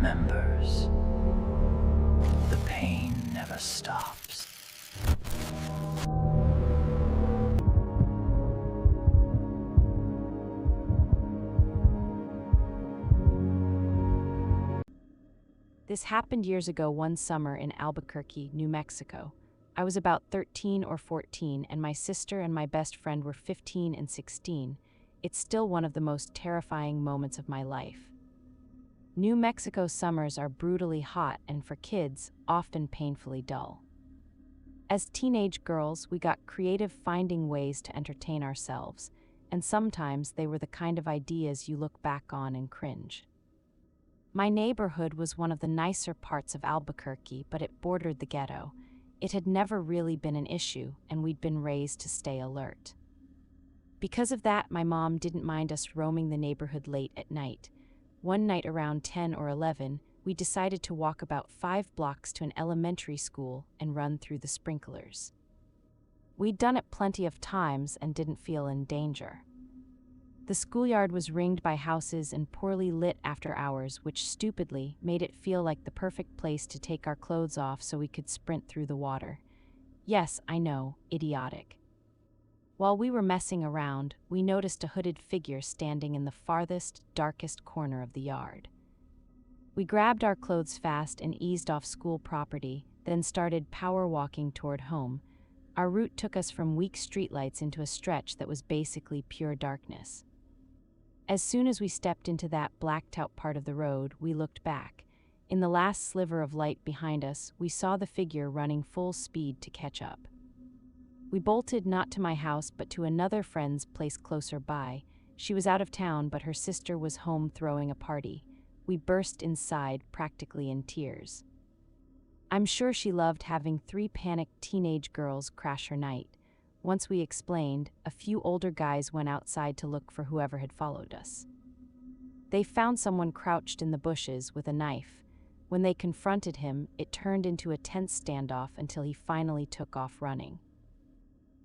remembers. The pain never stops. This happened years ago one summer in Albuquerque, New Mexico. I was about 13 or 14, and my sister and my best friend were 15 and 16. It's still one of the most terrifying moments of my life. New Mexico summers are brutally hot and, for kids, often painfully dull. As teenage girls, we got creative finding ways to entertain ourselves, and sometimes they were the kind of ideas you look back on and cringe. My neighborhood was one of the nicer parts of Albuquerque, but it bordered the ghetto. It had never really been an issue, and we'd been raised to stay alert. Because of that, my mom didn't mind us roaming the neighborhood late at night. One night around 10 or 11, we decided to walk about 5 blocks to an elementary school and run through the sprinklers. We'd done it plenty of times and didn't feel in danger. The schoolyard was ringed by houses and poorly lit after hours, which stupidly made it feel like the perfect place to take our clothes off so we could sprint through the water. Yes, I know, idiotic. While we were messing around, we noticed a hooded figure standing in the farthest, darkest corner of the yard. We grabbed our clothes fast and eased off school property, then started power walking toward home. Our route took us from weak streetlights into a stretch that was basically pure darkness. As soon as we stepped into that blacked-out part of the road, we looked back. In the last sliver of light behind us, we saw the figure running full speed to catch up. We bolted not to my house but to another friend's place closer by. She was out of town, but her sister was home throwing a party. We burst inside, practically in tears. I'm sure she loved having 3 panicked teenage girls crash her night. Once we explained, a few older guys went outside to look for whoever had followed us. They found someone crouched in the bushes with a knife. When they confronted him, it turned into a tense standoff until he finally took off running.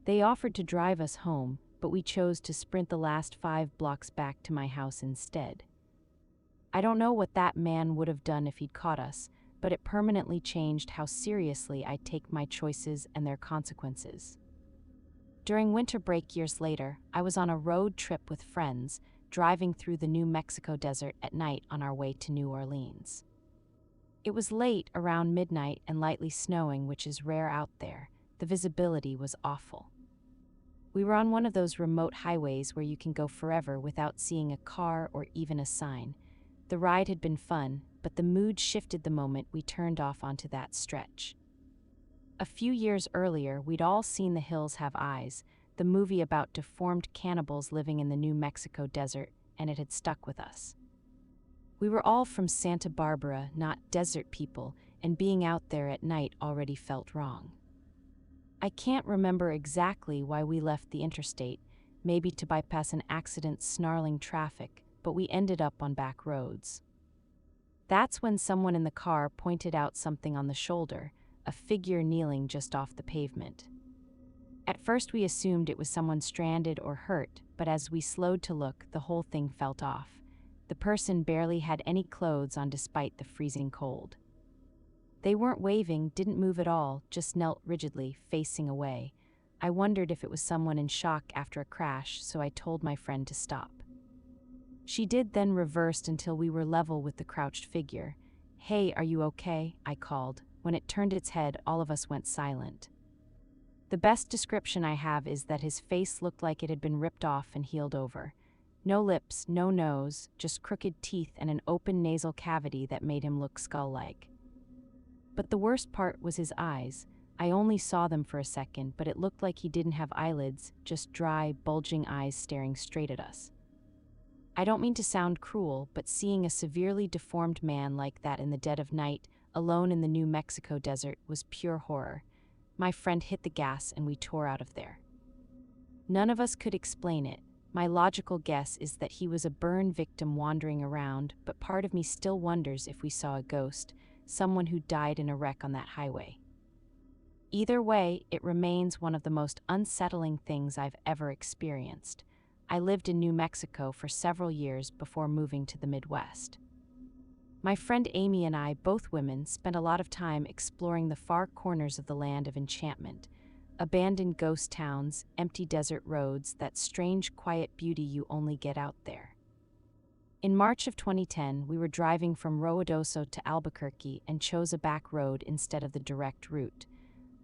They offered to drive us home, but we chose to sprint the last 5 blocks back to my house instead. I don't know what that man would have done if he'd caught us, but it permanently changed how seriously I take my choices and their consequences. During winter break years later, I was on a road trip with friends, driving through the New Mexico desert at night on our way to New Orleans. It was late, around midnight, and lightly snowing, which is rare out there. The visibility was awful. We were on one of those remote highways where you can go forever without seeing a car or even a sign. The ride had been fun, but the mood shifted the moment we turned off onto that stretch. A few years earlier, we'd all seen The Hills Have Eyes, the movie about deformed cannibals living in the New Mexico desert, and it had stuck with us. We were all from Santa Barbara, not desert people, and being out there at night already felt wrong. I can't remember exactly why we left the interstate, maybe to bypass an accident snarling traffic, but we ended up on back roads. That's when someone in the car pointed out something on the shoulder, a figure kneeling just off the pavement. At first we assumed it was someone stranded or hurt, but as we slowed to look, the whole thing felt off. The person barely had any clothes on despite the freezing cold. They weren't waving, didn't move at all, just knelt rigidly, facing away. I wondered if it was someone in shock after a crash, so I told my friend to stop. She did, then reversed until we were level with the crouched figure. "Hey, are you okay?" I called. When it turned its head, all of us went silent. The best description I have is that his face looked like it had been ripped off and healed over. No lips, no nose, just crooked teeth and an open nasal cavity that made him look skull-like. But the worst part was his eyes. I only saw them for a second, but it looked like he didn't have eyelids, just dry, bulging eyes staring straight at us. I don't mean to sound cruel, but seeing a severely deformed man like that in the dead of night, alone in the New Mexico desert, was pure horror. My friend hit the gas and we tore out of there. None of us could explain it. My logical guess is that he was a burn victim wandering around, but part of me still wonders if we saw a ghost, someone who died in a wreck on that highway. Either way, it remains one of the most unsettling things I've ever experienced. I lived in New Mexico for several years before moving to the Midwest. My friend Amy and I, both women, spent a lot of time exploring the far corners of the land of enchantment. Abandoned ghost towns, empty desert roads, that strange quiet beauty you only get out there. In March of 2010, we were driving from Ruidoso to Albuquerque and chose a back road instead of the direct route.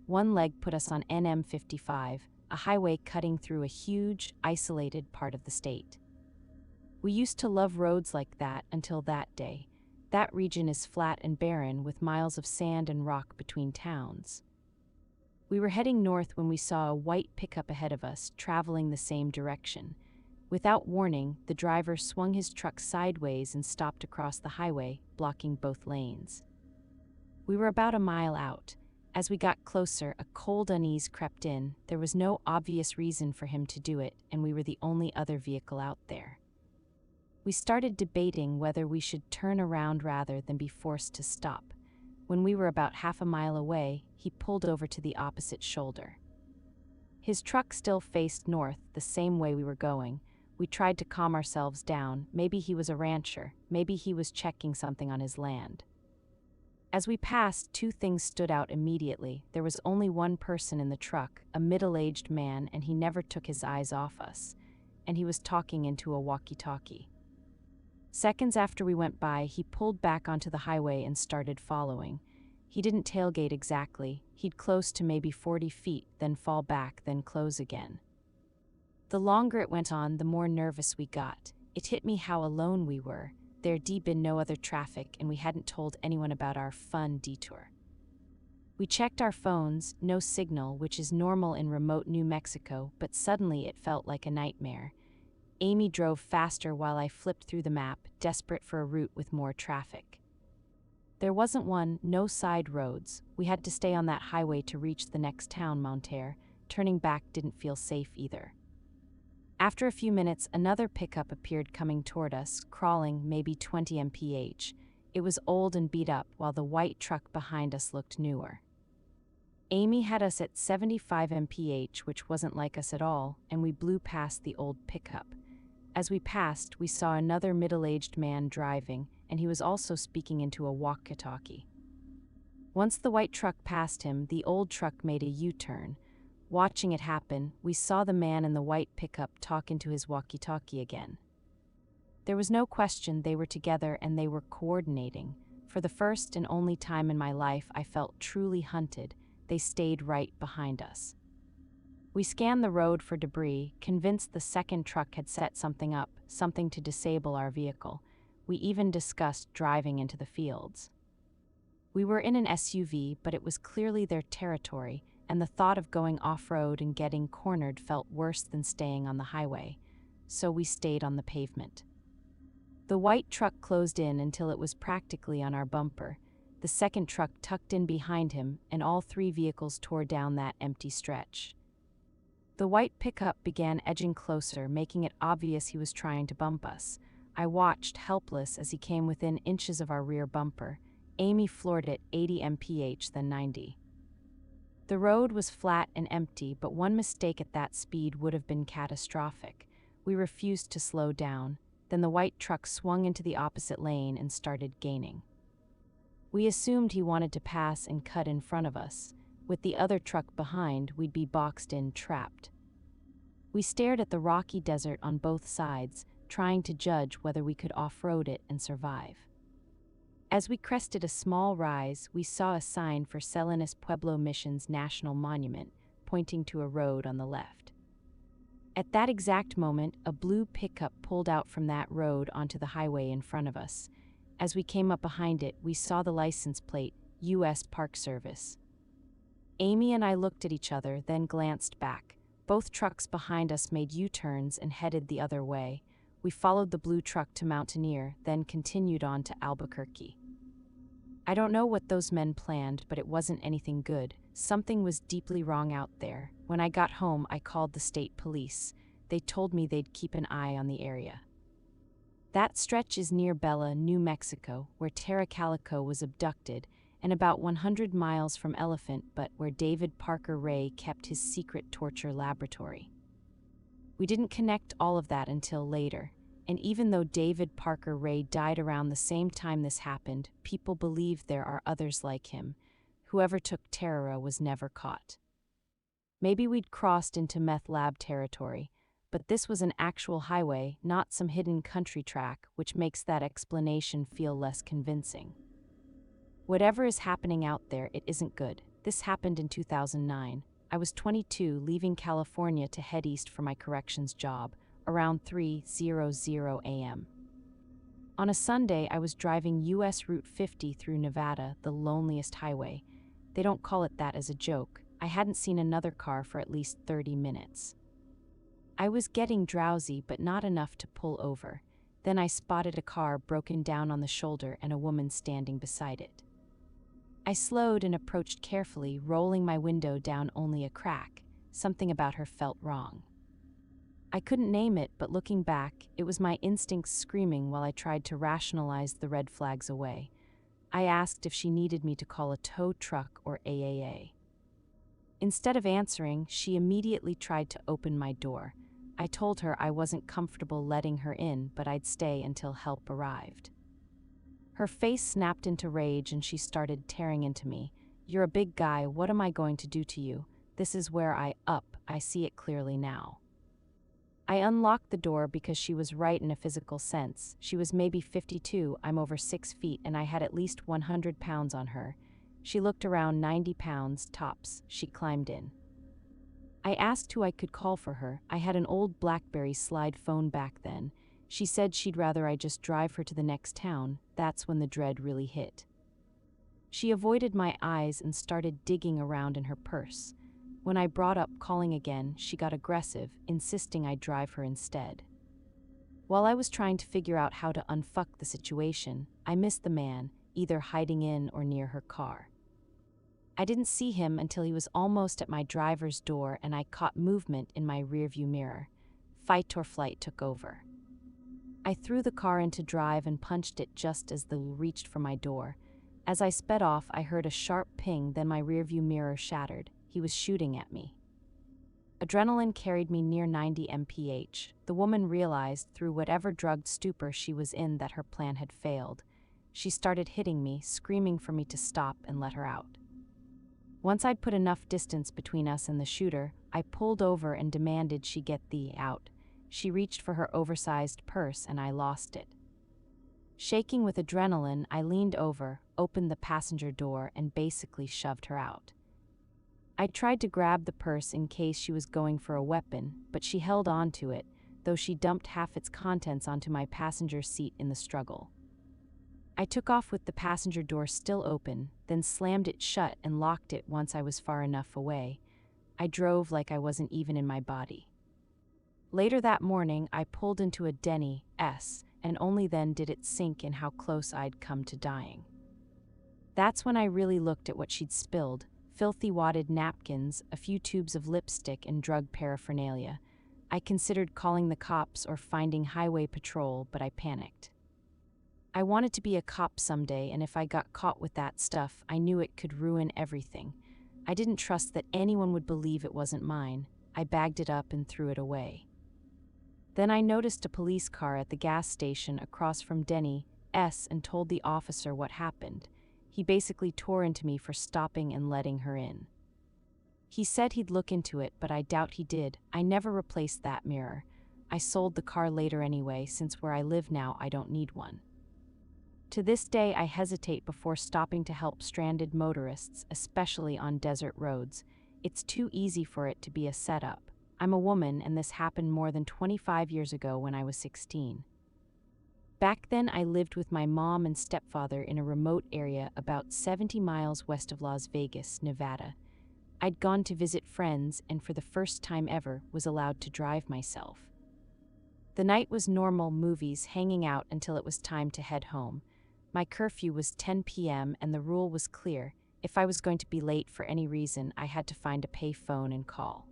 One leg put us on NM 55, a highway cutting through a huge, isolated part of the state. We used to love roads like that until that day. That region is flat and barren with miles of sand and rock between towns. We were heading north when we saw a white pickup ahead of us, traveling the same direction. Without warning, the driver swung his truck sideways and stopped across the highway, blocking both lanes. We were about a mile out. As we got closer, a cold unease crept in. There was no obvious reason for him to do it, and we were the only other vehicle out there. We started debating whether we should turn around rather than be forced to stop. When we were about half a mile away, he pulled over to the opposite shoulder. His truck still faced north, the same way we were going. We tried to calm ourselves down. Maybe he was a rancher. Maybe he was checking something on his land. As we passed, two things stood out immediately. There was only one person in the truck, a middle-aged man, and he never took his eyes off us. And he was talking into a walkie-talkie. Seconds after we went by, he pulled back onto the highway and started following. He didn't tailgate exactly. He'd close to maybe 40 feet, then fall back, then close again. The longer it went on, the more nervous we got. It hit me how alone we were. There'd been no other traffic, and we hadn't told anyone about our fun detour. We checked our phones, no signal, which is normal in remote New Mexico, but suddenly it felt like a nightmare. Amy drove faster while I flipped through the map, desperate for a route with more traffic. There wasn't one, no side roads. We had to stay on that highway to reach the next town, Monterey. Turning back didn't feel safe either. After a few minutes, another pickup appeared coming toward us, crawling maybe 20 mph. It was old and beat up, while the white truck behind us looked newer. Amy had us at 75 mph, which wasn't like us at all, and we blew past the old pickup. As we passed, we saw another middle-aged man driving, and he was also speaking into a walkie-talkie. Once the white truck passed him, the old truck made a U-turn. Watching it happen, we saw the man in the white pickup talk into his walkie-talkie again. There was no question they were together and they were coordinating. For the first and only time in my life, I felt truly hunted. They stayed right behind us. We scanned the road for debris, convinced the second truck had set something up, something to disable our vehicle. We even discussed driving into the fields. We were in an SUV, but it was clearly their territory, and the thought of going off-road and getting cornered felt worse than staying on the highway, so we stayed on the pavement. The white truck closed in until it was practically on our bumper. The second truck tucked in behind him, and all three vehicles tore down that empty stretch. The white pickup began edging closer, making it obvious he was trying to bump us. I watched, helpless, as he came within inches of our rear bumper. Amy floored it 80 mph, then 90. The road was flat and empty, but one mistake at that speed would have been catastrophic. We refused to slow down. Then the white truck swung into the opposite lane and started gaining. We assumed he wanted to pass and cut in front of us. With the other truck behind, we'd be boxed in, trapped. We stared at the rocky desert on both sides, trying to judge whether we could off-road it and survive. As we crested a small rise, we saw a sign for Salinas Pueblo Mission's National Monument, pointing to a road on the left. At that exact moment, a blue pickup pulled out from that road onto the highway in front of us. As we came up behind it, we saw the license plate, U.S. Park Service. Amy and I looked at each other, then glanced back. Both trucks behind us made U-turns and headed the other way. We followed the blue truck to Mountaineer, then continued on to Albuquerque. I don't know what those men planned, but it wasn't anything good. Something was deeply wrong out there. When I got home, I called the state police. They told me they'd keep an eye on the area. That stretch is near Bella, New Mexico, where Tara Calico was abducted, and about 100 miles from Elephant, but where David Parker Ray kept his secret torture laboratory. We didn't connect all of that until later. And even though David Parker Ray died around the same time this happened, people believe there are others like him. Whoever took Tara was never caught. Maybe we'd crossed into meth lab territory, but this was an actual highway, not some hidden country track, which makes that explanation feel less convincing. Whatever is happening out there, it isn't good. This happened in 2009. I was 22, leaving California to head east for my corrections job, around 3:00 a.m. On a Sunday, I was driving US Route 50 through Nevada, the loneliest highway. They don't call it that as a joke. I hadn't seen another car for at least 30 minutes. I was getting drowsy, but not enough to pull over. Then I spotted a car broken down on the shoulder and a woman standing beside it. I slowed and approached carefully, rolling my window down only a crack. Something about her felt wrong. I couldn't name it, but looking back, it was my instincts screaming while I tried to rationalize the red flags away. I asked if she needed me to call a tow truck or AAA. Instead of answering, she immediately tried to open my door. I told her I wasn't comfortable letting her in, but I'd stay until help arrived. Her face snapped into rage and she started tearing into me. "You're a big guy, what am I going to do to you? This is where I see it clearly now." I unlocked the door because she was right in a physical sense. She was maybe 52, I'm over 6 feet, and I had at least 100 pounds on her. She looked around 90 pounds, tops. She climbed in. I asked who I could call for her. I had an old BlackBerry slide phone back then. She said she'd rather I just drive her to the next town. That's when the dread really hit. She avoided my eyes and started digging around in her purse. When I brought up calling again, she got aggressive, insisting I drive her instead. While I was trying to figure out how to unfuck the situation, I missed the man, either hiding in or near her car. I didn't see him until he was almost at my driver's door and I caught movement in my rearview mirror. Fight or flight took over. I threw the car into drive and punched it just as the reached for my door. As I sped off, I heard a sharp ping, then my rearview mirror shattered. He was shooting at me. Adrenaline carried me near 90 mph. The woman realized, through whatever drugged stupor she was in, that her plan had failed. She started hitting me, screaming for me to stop and let her out. Once I'd put enough distance between us and the shooter, I pulled over and demanded she get the out. She reached for her oversized purse and I lost it. Shaking with adrenaline, I leaned over, opened the passenger door, and basically shoved her out. I tried to grab the purse in case she was going for a weapon, but she held on to it, though she dumped half its contents onto my passenger seat in the struggle. I took off with the passenger door still open, then slammed it shut and locked it once I was far enough away. I drove like I wasn't even in my body. Later that morning, I pulled into a Denny's, and only then did it sink in how close I'd come to dying. That's when I really looked at what she'd spilled: filthy wadded napkins, a few tubes of lipstick, and drug paraphernalia. I considered calling the cops or finding highway patrol, but I panicked. I wanted to be a cop someday, and if I got caught with that stuff, I knew it could ruin everything. I didn't trust that anyone would believe it wasn't mine. I bagged it up and threw it away. Then I noticed a police car at the gas station across from Denny's and told the officer what happened. He basically tore into me for stopping and letting her in. He said he'd look into it, but I doubt he did. I never replaced that mirror. I sold the car later anyway, since where I live now I don't need one. To this day, I hesitate before stopping to help stranded motorists, especially on desert roads. It's too easy for it to be a setup. I'm a woman, and this happened more than 25 years ago when I was 16. Back then, I lived with my mom and stepfather in a remote area about 70 miles west of Las Vegas, Nevada. I'd gone to visit friends and for the first time ever was allowed to drive myself. The night was normal, movies, hanging out until it was time to head home. My curfew was 10 p.m. and the rule was clear. If I was going to be late for any reason, I had to find a pay phone and call.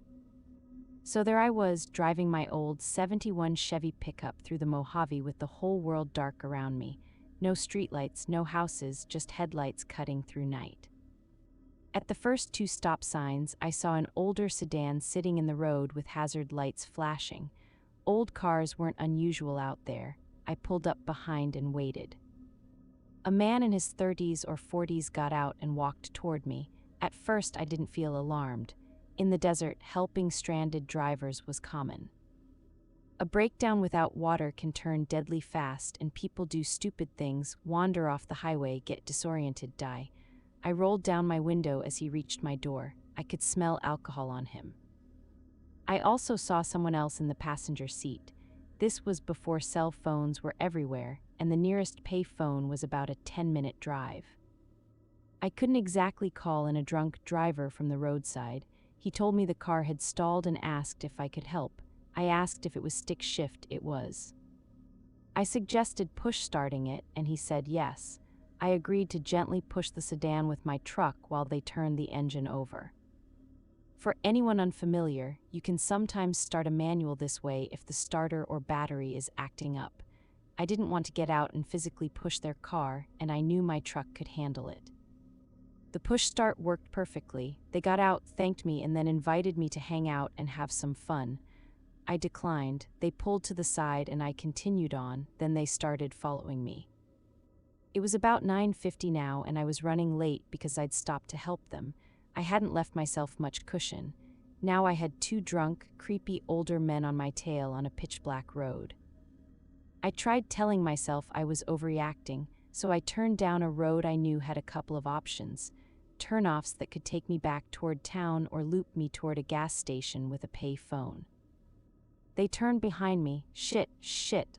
So there I was, driving my old '71 Chevy pickup through the Mojave with the whole world dark around me. No streetlights, no houses, just headlights cutting through night. At the first 2 stop signs, I saw an older sedan sitting in the road with hazard lights flashing. old cars weren't unusual out there. I pulled up behind and waited. A man in his 30s or 40s got out and walked toward me. At first, I didn't feel alarmed. In the desert, helping stranded drivers was common. A breakdown without water can turn deadly fast, and people do stupid things, wander off the highway, get disoriented, die. I rolled down my window as he reached my door. I could smell alcohol on him. I also saw someone else in the passenger seat. This was before cell phones were everywhere, and the nearest pay phone was about a 10-minute drive. I couldn't exactly call in a drunk driver from the roadside. He told me the car had stalled and asked if I could help. I asked if it was stick shift. It was. I suggested push starting it, and he said yes. I agreed to gently push the sedan with my truck while they turned the engine over. For anyone unfamiliar, you can sometimes start a manual this way if the starter or battery is acting up. I didn't want to get out and physically push their car, and I knew my truck could handle it. The push start worked perfectly. They got out, thanked me, and then invited me to hang out and have some fun. I declined. They pulled to the side and I continued on, then they started following me. It was about 9:50 now, and I was running late because I'd stopped to help them. I hadn't left myself much cushion. Now I had two drunk, creepy older men on my tail on a pitch-black road. I tried telling myself I was overreacting, so I turned down a road I knew had a couple of options. Turnoffs that could take me back toward town or loop me toward a gas station with a pay phone. They turned behind me. Shit,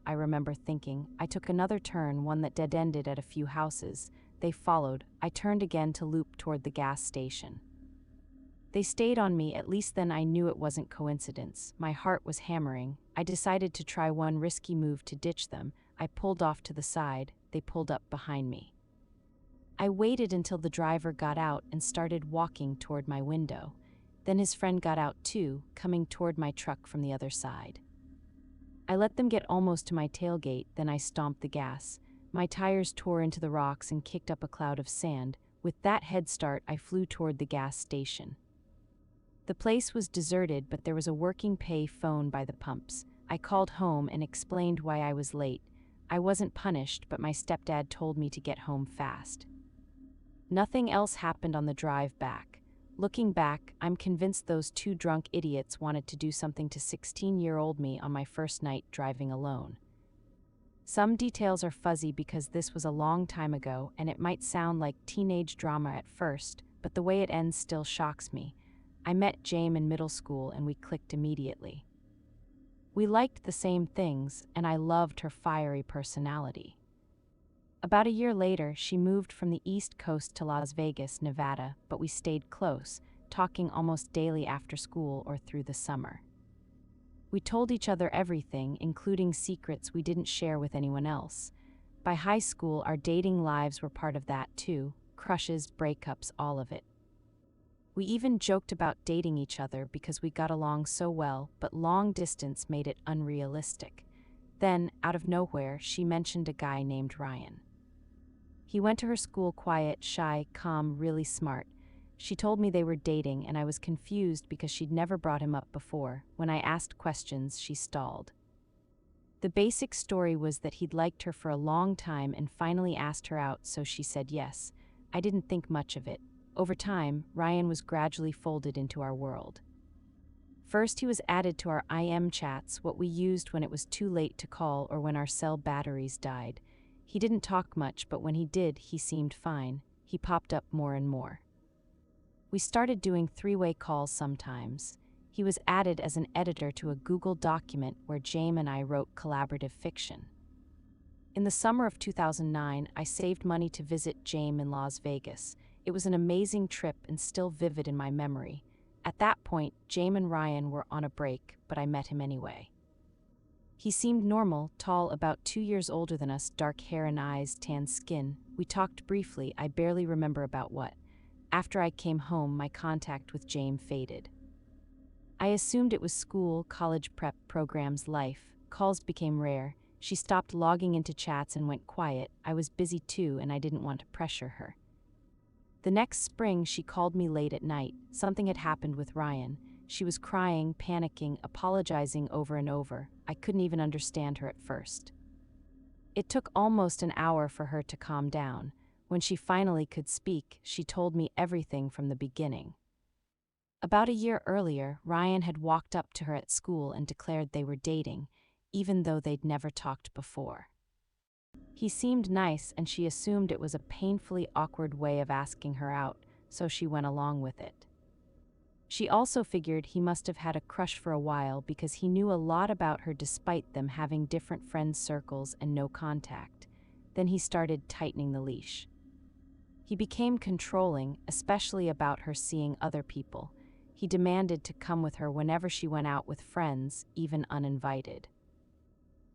I remember thinking. I took another turn, one that dead-ended at a few houses. They followed. I turned again to loop toward the gas station. They stayed on me. At least then I knew it wasn't coincidence. My heart was hammering. I decided to try one risky move to ditch them. I pulled off to the side. They pulled up behind me. I waited until the driver got out and started walking toward my window. Then his friend got out too, coming toward my truck from the other side. I let them get almost to my tailgate, then I stomped the gas. My tires tore into the rocks and kicked up a cloud of sand. With that head start, I flew toward the gas station. The place was deserted, but there was a working pay phone by the pumps. I called home and explained why I was late. I wasn't punished, but my stepdad told me to get home fast. Nothing else happened on the drive back. Looking back, I'm convinced those two drunk idiots wanted to do something to 16-year-old me on my first night driving alone. Some details are fuzzy because this was a long time ago, and it might sound like teenage drama at first, but the way it ends still shocks me. I met Jame in middle school and we clicked immediately. We liked the same things, and I loved her fiery personality. About a year later, she moved from the East Coast to Las Vegas, Nevada, but we stayed close, talking almost daily after school or through the summer. We told each other everything, including secrets we didn't share with anyone else. By high school, our dating lives were part of that too, crushes, breakups, all of it. We even joked about dating each other because we got along so well, but long distance made it unrealistic. Then, out of nowhere, she mentioned a guy named Ryan. He went to her school quiet, shy, calm, really smart. She told me they were dating, and I was confused because she'd never brought him up before. When I asked questions, she stalled. The basic story was that he'd liked her for a long time and finally asked her out, so she said yes. I didn't think much of it. Over time, Ryan was gradually folded into our world. First, he was added to our IM chats, what we used when it was too late to call or when our cell batteries died. He didn't talk much, but when he did, he seemed fine. He popped up more and more. We started doing three-way calls sometimes. He was added as an editor to a Google document where Jame and I wrote collaborative fiction. In the summer of 2009, I saved money to visit Jame in Las Vegas. It was an amazing trip and still vivid in my memory. At that point, Jame and Ryan were on a break, but I met him anyway. He seemed normal, tall, about 2 years older than us, dark hair and eyes, tan skin. We talked briefly, I barely remember about what. After I came home, my contact with Jame faded. I assumed it was school, college prep programs, life. Calls became rare. She stopped logging into chats and went quiet. I was busy too, and I didn't want to pressure her. The next spring, she called me late at night. Something had happened with Ryan. She was crying, panicking, apologizing over and over. I couldn't even understand her at first. It took almost an hour for her to calm down. When she finally could speak, she told me everything from the beginning. About a year earlier, Ryan had walked up to her at school and declared they were dating, even though they'd never talked before. He seemed nice, and she assumed it was a painfully awkward way of asking her out, so she went along with it. She also figured he must have had a crush for a while because he knew a lot about her despite them having different friend circles and no contact. Then he started tightening the leash. He became controlling, especially about her seeing other people. He demanded to come with her whenever she went out with friends, even uninvited.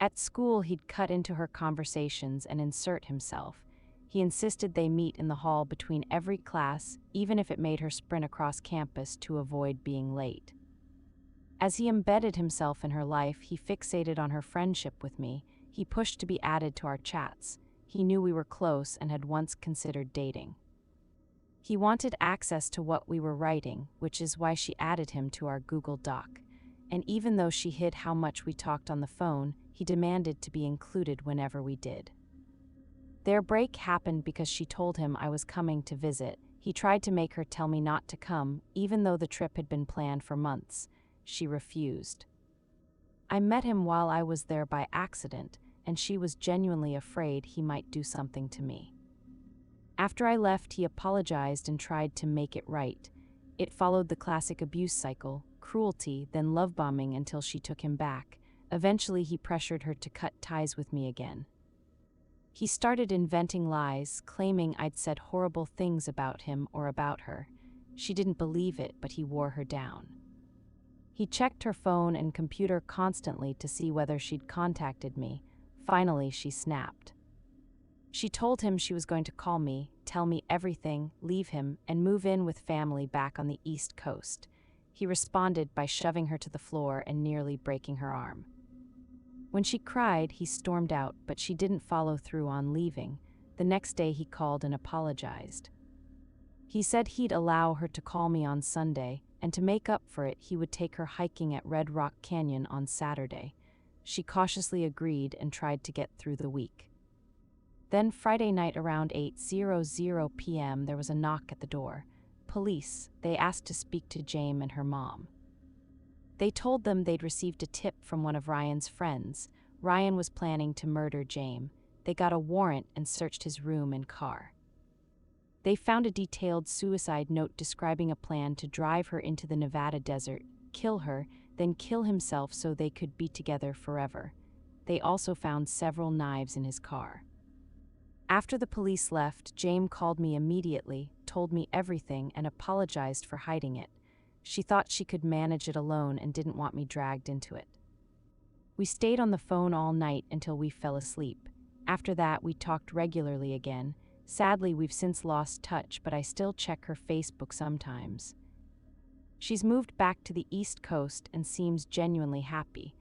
At school, he'd cut into her conversations and insert himself. He insisted they meet in the hall between every class, even if it made her sprint across campus to avoid being late. As he embedded himself in her life, he fixated on her friendship with me. He pushed to be added to our chats. He knew we were close and had once considered dating. He wanted access to what we were writing, which is why she added him to our Google Doc. And even though she hid how much we talked on the phone, he demanded to be included whenever we did. Their break happened because she told him I was coming to visit. He tried to make her tell me not to come, even though the trip had been planned for months. She refused. I met him while I was there by accident, and she was genuinely afraid he might do something to me. After I left, he apologized and tried to make it right. It followed the classic abuse cycle, cruelty, then love bombing until she took him back. Eventually, he pressured her to cut ties with me again. He started inventing lies, claiming I'd said horrible things about him or about her. She didn't believe it, but he wore her down. He checked her phone and computer constantly to see whether she'd contacted me. Finally, she snapped. She told him she was going to call me, tell me everything, leave him, and move in with family back on the East Coast. He responded by shoving her to the floor and nearly breaking her arm. When she cried, he stormed out, but she didn't follow through on leaving. The next day, he called and apologized. He said he'd allow her to call me on Sunday, and to make up for it, he would take her hiking at Red Rock Canyon on Saturday. She cautiously agreed and tried to get through the week. Then Friday night around 8:00 p.m., there was a knock at the door. Police. They asked to speak to Jame and her mom. They told them they'd received a tip from one of Ryan's friends. Ryan was planning to murder Jame. They got a warrant and searched his room and car. They found a detailed suicide note describing a plan to drive her into the Nevada desert, kill her, then kill himself so they could be together forever. They also found several knives in his car. After the police left, Jame called me immediately, told me everything, and apologized for hiding it. She thought she could manage it alone and didn't want me dragged into it. We stayed on the phone all night until we fell asleep. After that, we talked regularly again. Sadly, we've since lost touch, but I still check her Facebook sometimes. She's moved back to the East Coast and seems genuinely happy.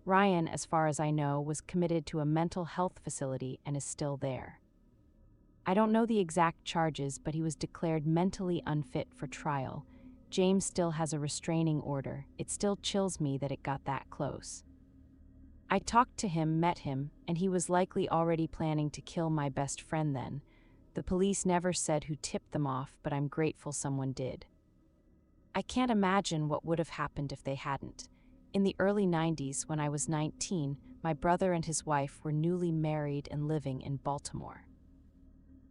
Ryan, as far as I know, was committed to a mental health facility and is still there. I don't know the exact charges, but he was declared mentally unfit for trial. James still has a restraining order. It still chills me that it got that close. I talked to him, met him, and he was likely already planning to kill my best friend then. The police never said who tipped them off, but I'm grateful someone did. I can't imagine what would have happened if they hadn't. In the early 90s, when I was 19, my brother and his wife were newly married and living in Baltimore.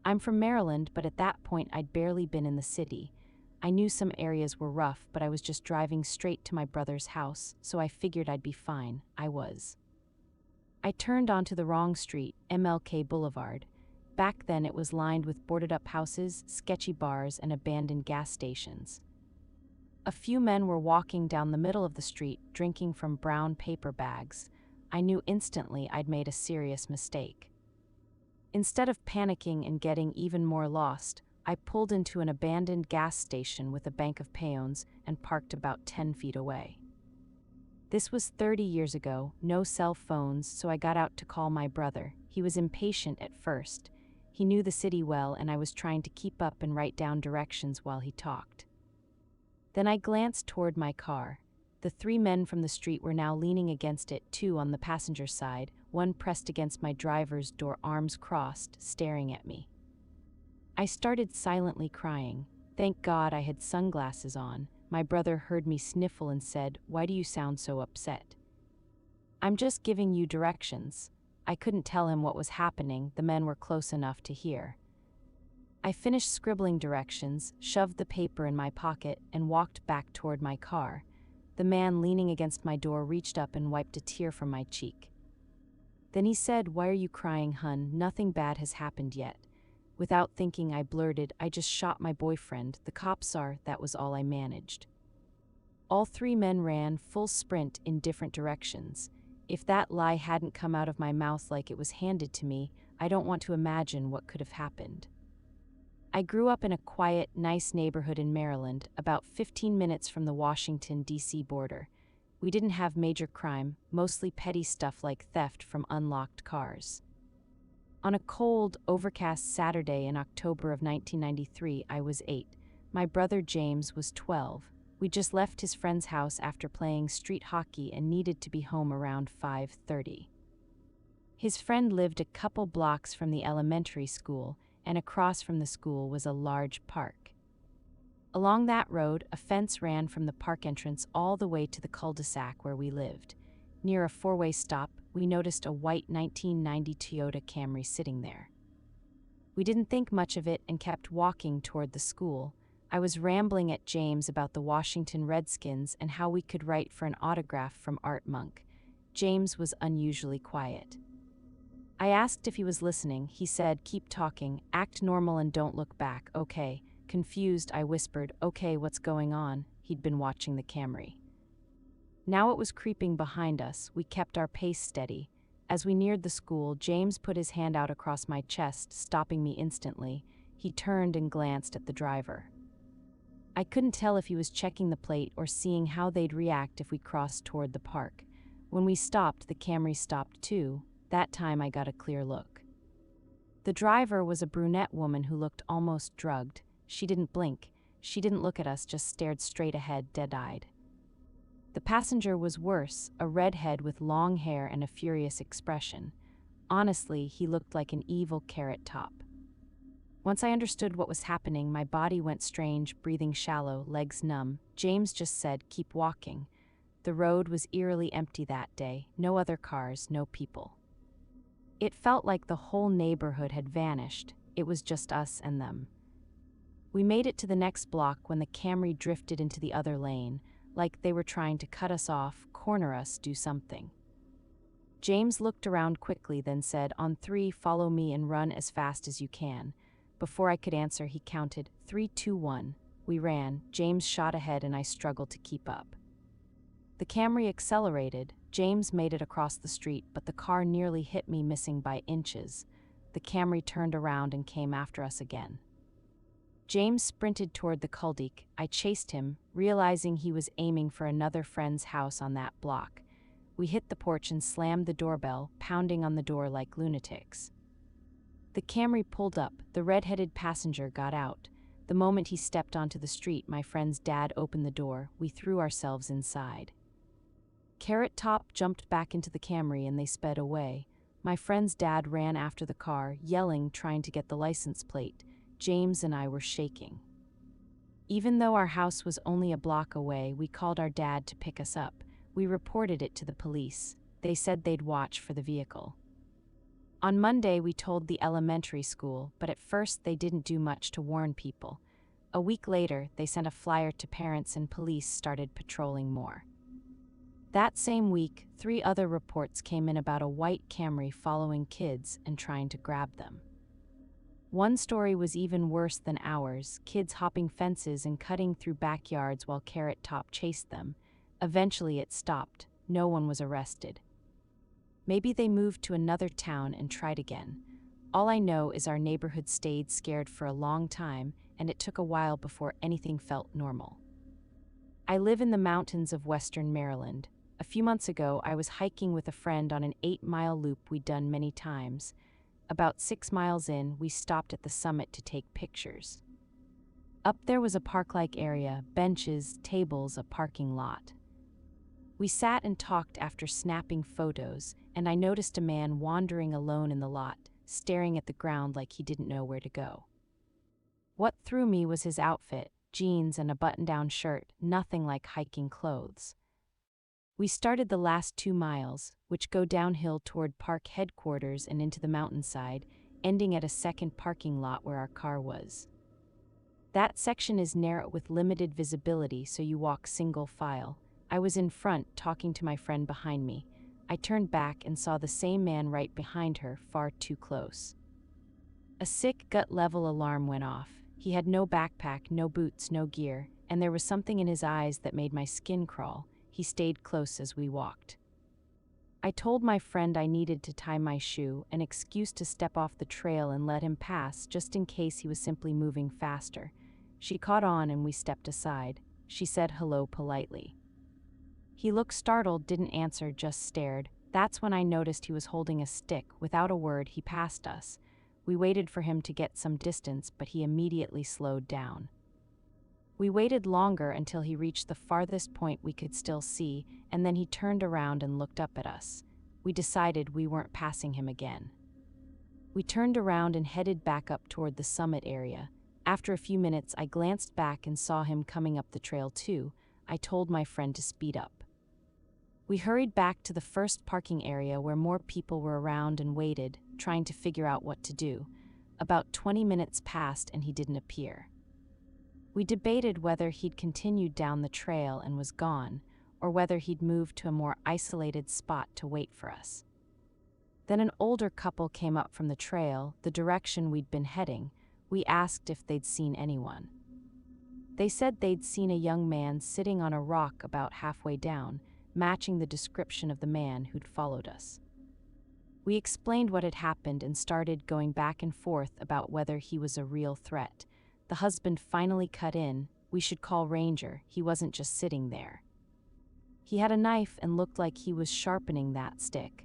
I'm from Maryland, but at that point I'd barely been in the city. I knew some areas were rough, but I was just driving straight to my brother's house, so I figured I'd be fine. I was. I turned onto the wrong street, MLK Boulevard. Back then it was lined with boarded-up houses, sketchy bars, and abandoned gas stations. A few men were walking down the middle of the street, drinking from brown paper bags. I knew instantly I'd made a serious mistake. Instead of panicking and getting even more lost, I pulled into an abandoned gas station with a bank of peons and parked about 10 feet away. This was 30 years ago, no cell phones, so I got out to call my brother. He was impatient at first. He knew the city well, and I was trying to keep up and write down directions while he talked. Then I glanced toward my car. The three men from the street were now leaning against it, two on the passenger side, one pressed against my driver's door, arms crossed, staring at me. I started silently crying. Thank God I had sunglasses on. My brother heard me sniffle and said, "Why do you sound so upset?" "I'm just giving you directions." I couldn't tell him what was happening, the men were close enough to hear. I finished scribbling directions, shoved the paper in my pocket, and walked back toward my car. The man leaning against my door reached up and wiped a tear from my cheek. Then he said, "Why are you crying, hun? Nothing bad has happened yet." Without thinking, I blurted, "I just shot my boyfriend. The cops are," that was all I managed. All three men ran full sprint in different directions. If that lie hadn't come out of my mouth like it was handed to me, I don't want to imagine what could have happened. I grew up in a quiet, nice neighborhood in Maryland, about 15 minutes from the Washington, D.C. border. We didn't have major crime, mostly petty stuff like theft from unlocked cars. On a cold, overcast Saturday in October of 1993, I was 8. My brother James was 12. We just left his friend's house after playing street hockey and needed to be home around 5:30. His friend lived a couple blocks from the elementary school, and across from the school was a large park. Along that road, a fence ran from the park entrance all the way to the cul-de-sac where we lived. Near a four-way stop, we noticed a white 1990 Toyota Camry sitting there. We didn't think much of it and kept walking toward the school. I was rambling at James about the Washington Redskins and how we could write for an autograph from Art Monk. James was unusually quiet. I asked if he was listening. He said, "Keep talking, act normal and don't look back, okay?" Confused, I whispered, "Okay, what's going on?" He'd been watching the Camry. Now it was creeping behind us. We kept our pace steady. As we neared the school, James put his hand out across my chest, stopping me instantly. He turned and glanced at the driver. I couldn't tell if he was checking the plate or seeing how they'd react if we crossed toward the park. When we stopped, the Camry stopped too. That time I got a clear look. The driver was a brunette woman who looked almost drugged. She didn't blink. She didn't look at us, just stared straight ahead, dead-eyed. The passenger was worse, a redhead with long hair and a furious expression. Honestly, he looked like an evil Carrot Top. Once I understood what was happening, my body went strange, breathing shallow, legs numb. James just said, "Keep walking." The road was eerily empty that day. No other cars, no people. It felt like the whole neighborhood had vanished. It was just us and them. We made it to the next block when the Camry drifted into the other lane, like they were trying to cut us off, corner us, do something. James looked around quickly, then said, "On 3, follow me and run as fast as you can." Before I could answer, he counted, 3, 2, 1. We ran. James shot ahead and I struggled to keep up. The Camry accelerated. James made it across the street, but the car nearly hit me, missing by inches. The Camry turned around and came after us again. James sprinted toward the cul-de-sac. I chased him, realizing he was aiming for another friend's house on that block. We hit the porch and slammed the doorbell, pounding on the door like lunatics. The Camry pulled up. The red-headed passenger got out. The moment he stepped onto the street, my friend's dad opened the door. We threw ourselves inside. Carrot Top jumped back into the Camry and they sped away. My friend's dad ran after the car, yelling, trying to get the license plate. James and I were shaking. Even though our house was only a block away, we called our dad to pick us up. We reported it to the police. They said they'd watch for the vehicle. On Monday, we told the elementary school, but at first they didn't do much to warn people. A week later, they sent a flyer to parents and police started patrolling more. That same week, 3 other reports came in about a white Camry following kids and trying to grab them. One story was even worse than ours, kids hopping fences and cutting through backyards while Carrot Top chased them. Eventually it stopped. No one was arrested. Maybe they moved to another town and tried again. All I know is our neighborhood stayed scared for a long time, and it took a while before anything felt normal. I live in the mountains of western Maryland. A few months ago, I was hiking with a friend on an 8-mile loop we'd done many times. About 6 miles in, we stopped at the summit to take pictures. Up there was a park-like area, benches, tables, a parking lot. We sat and talked after snapping photos, and I noticed a man wandering alone in the lot, staring at the ground like he didn't know where to go. What threw me was his outfit, jeans and a button-down shirt, nothing like hiking clothes. We started the last 2 miles, which go downhill toward park headquarters and into the mountainside, ending at a second parking lot where our car was. That section is narrow with limited visibility, so you walk single file. I was in front, talking to my friend behind me. I turned back and saw the same man right behind her, far too close. A sick, gut-level alarm went off. He had no backpack, no boots, no gear, and there was something in his eyes that made my skin crawl. He stayed close as we walked. I told my friend I needed to tie my shoe, an excuse to step off the trail and let him pass, just in case he was simply moving faster. She caught on and we stepped aside. She said hello politely. He looked startled, didn't answer, just stared. That's when I noticed he was holding a stick. Without a word, he passed us. We waited for him to get some distance, but he immediately slowed down. We waited longer until he reached the farthest point we could still see, and then he turned around and looked up at us. We decided we weren't passing him again. We turned around and headed back up toward the summit area. After a few minutes, I glanced back and saw him coming up the trail too. I told my friend to speed up. We hurried back to the first parking area where more people were around and waited, trying to figure out what to do. About 20 minutes passed and he didn't appear. We debated whether he'd continued down the trail and was gone, or whether he'd moved to a more isolated spot to wait for us. Then an older couple came up from the trail, the direction we'd been heading. We asked if they'd seen anyone. They said they'd seen a young man sitting on a rock about halfway down, matching the description of the man who'd followed us. We explained what had happened and started going back and forth about whether he was a real threat. The husband finally cut in. We should call Ranger. He wasn't just sitting there. He had a knife and looked like he was sharpening that stick.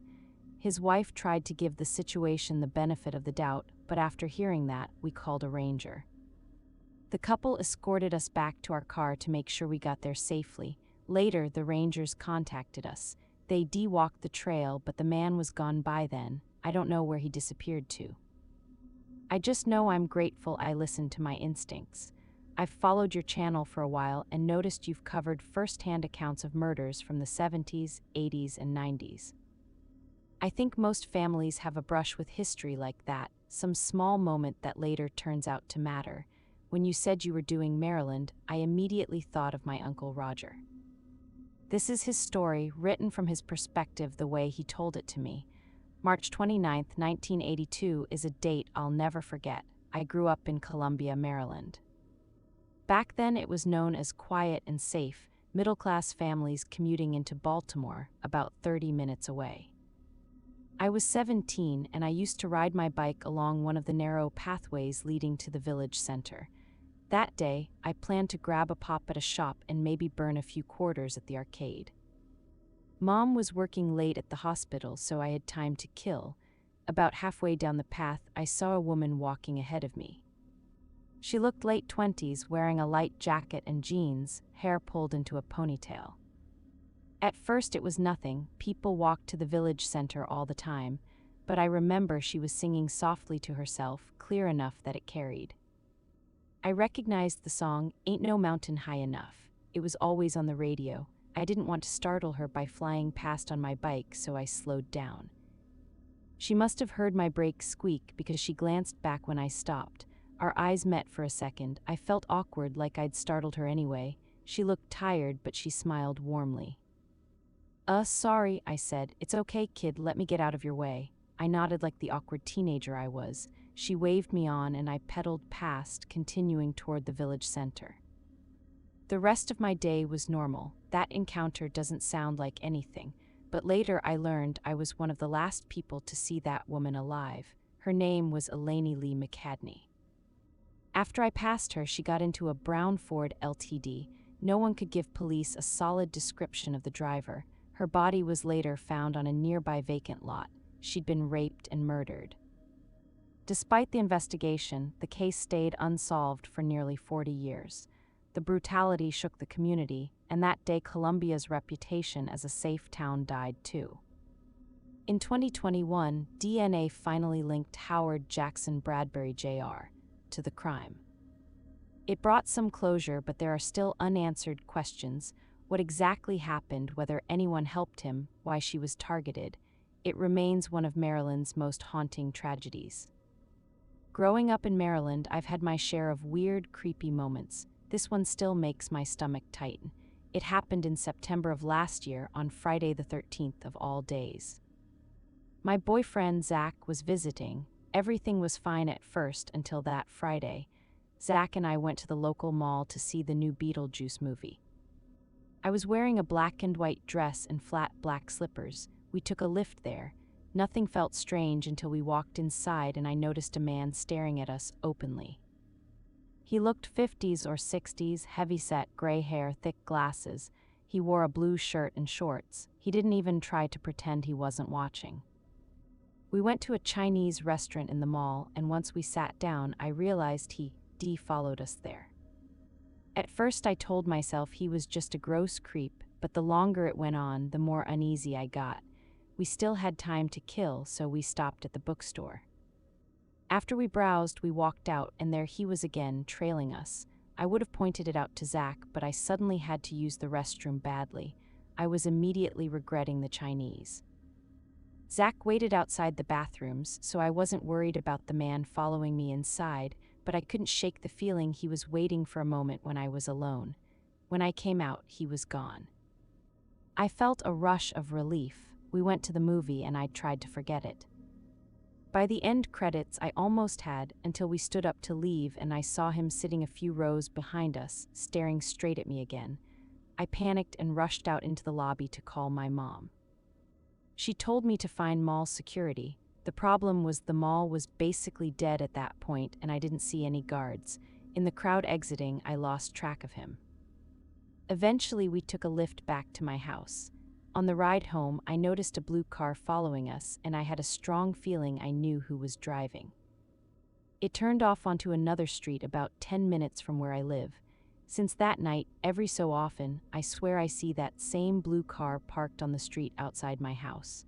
His wife tried to give the situation the benefit of the doubt, but after hearing that, we called a ranger. The couple escorted us back to our car to make sure we got there safely. Later, the rangers contacted us. They de-walked the trail, but the man was gone by then. I don't know where he disappeared to. I just know I'm grateful I listened to my instincts. I've followed your channel for a while and noticed you've covered first-hand accounts of murders from the 70s, 80s, and 90s. I think most families have a brush with history like that, some small moment that later turns out to matter. When you said you were doing Maryland, I immediately thought of my Uncle Roger. This is his story, written from his perspective the way he told it to me. March 29, 1982 is a date I'll never forget. I grew up in Columbia, Maryland. Back then it was known as quiet and safe, middle-class families commuting into Baltimore, about 30 minutes away. I was 17 and I used to ride my bike along one of the narrow pathways leading to the village center. That day, I planned to grab a pop at a shop and maybe burn a few quarters at the arcade. Mom was working late at the hospital, so I had time to kill. About halfway down the path, I saw a woman walking ahead of me. She looked late 20s, wearing a light jacket and jeans, hair pulled into a ponytail. At first it was nothing. People walked to the village center all the time, but I remember she was singing softly to herself, clear enough that it carried. I recognized the song, Ain't No Mountain High Enough. It was always on the radio. I didn't want to startle her by flying past on my bike, so I slowed down. She must have heard my brakes squeak because she glanced back when I stopped. Our eyes met for a second. I felt awkward, like I'd startled her anyway. She looked tired, but she smiled warmly. Sorry, I said. It's okay, kid, let me get out of your way. I nodded like the awkward teenager I was. She waved me on and I pedaled past, continuing toward the village center. The rest of my day was normal. That encounter doesn't sound like anything, but later I learned I was one of the last people to see that woman alive. Her name was Elaine Lee McCadney. After I passed her, she got into a brown Ford LTD. No one could give police a solid description of the driver. Her body was later found on a nearby vacant lot. She'd been raped and murdered. Despite the investigation, the case stayed unsolved for nearly 40 years. The brutality shook the community, and that day Columbia's reputation as a safe town died too. In 2021, DNA finally linked Howard Jackson Bradbury Jr. to the crime. It brought some closure, but there are still unanswered questions: what exactly happened, whether anyone helped him, why she was targeted. It remains one of Maryland's most haunting tragedies. Growing up in Maryland, I've had my share of weird, creepy moments. This one still makes my stomach tighten. It happened in September of last year, on Friday the 13th of all days. My boyfriend Zach was visiting. Everything was fine at first until that Friday. Zach and I went to the local mall to see the new Beetlejuice movie. I was wearing a black and white dress and flat black slippers. We took a lift there. Nothing felt strange until we walked inside and I noticed a man staring at us openly. He looked 50s or 60s, heavy-set, gray hair, thick glasses. He wore a blue shirt and shorts. He didn't even try to pretend he wasn't watching. We went to a Chinese restaurant in the mall, and once we sat down, I realized he followed us there. At first I told myself he was just a gross creep, but the longer it went on, the more uneasy I got. We still had time to kill, so we stopped at the bookstore. After we browsed, we walked out, and there he was again, trailing us. I would have pointed it out to Zach, but I suddenly had to use the restroom badly. I was immediately regretting the Chinese. Zach waited outside the bathrooms, so I wasn't worried about the man following me inside, but I couldn't shake the feeling he was waiting for a moment when I was alone. When I came out, he was gone. I felt a rush of relief. We went to the movie and I tried to forget it. By the end credits, I almost had, until we stood up to leave and I saw him sitting a few rows behind us, staring straight at me again. I panicked and rushed out into the lobby to call my mom. She told me to find mall security. The problem was the mall was basically dead at that point and I didn't see any guards. In the crowd exiting, I lost track of him. Eventually, we took a lift back to my house. On the ride home, I noticed a blue car following us, and I had a strong feeling I knew who was driving. It turned off onto another street about 10 minutes from where I live. Since that night, every so often, I swear I see that same blue car parked on the street outside my house.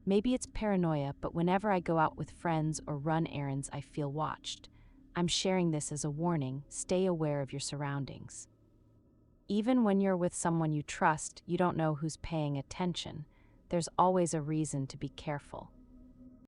Maybe it's paranoia, but whenever I go out with friends or run errands, I feel watched. I'm sharing this as a warning. Stay aware of your surroundings. Even when you're with someone you trust, you don't know who's paying attention. There's always a reason to be careful.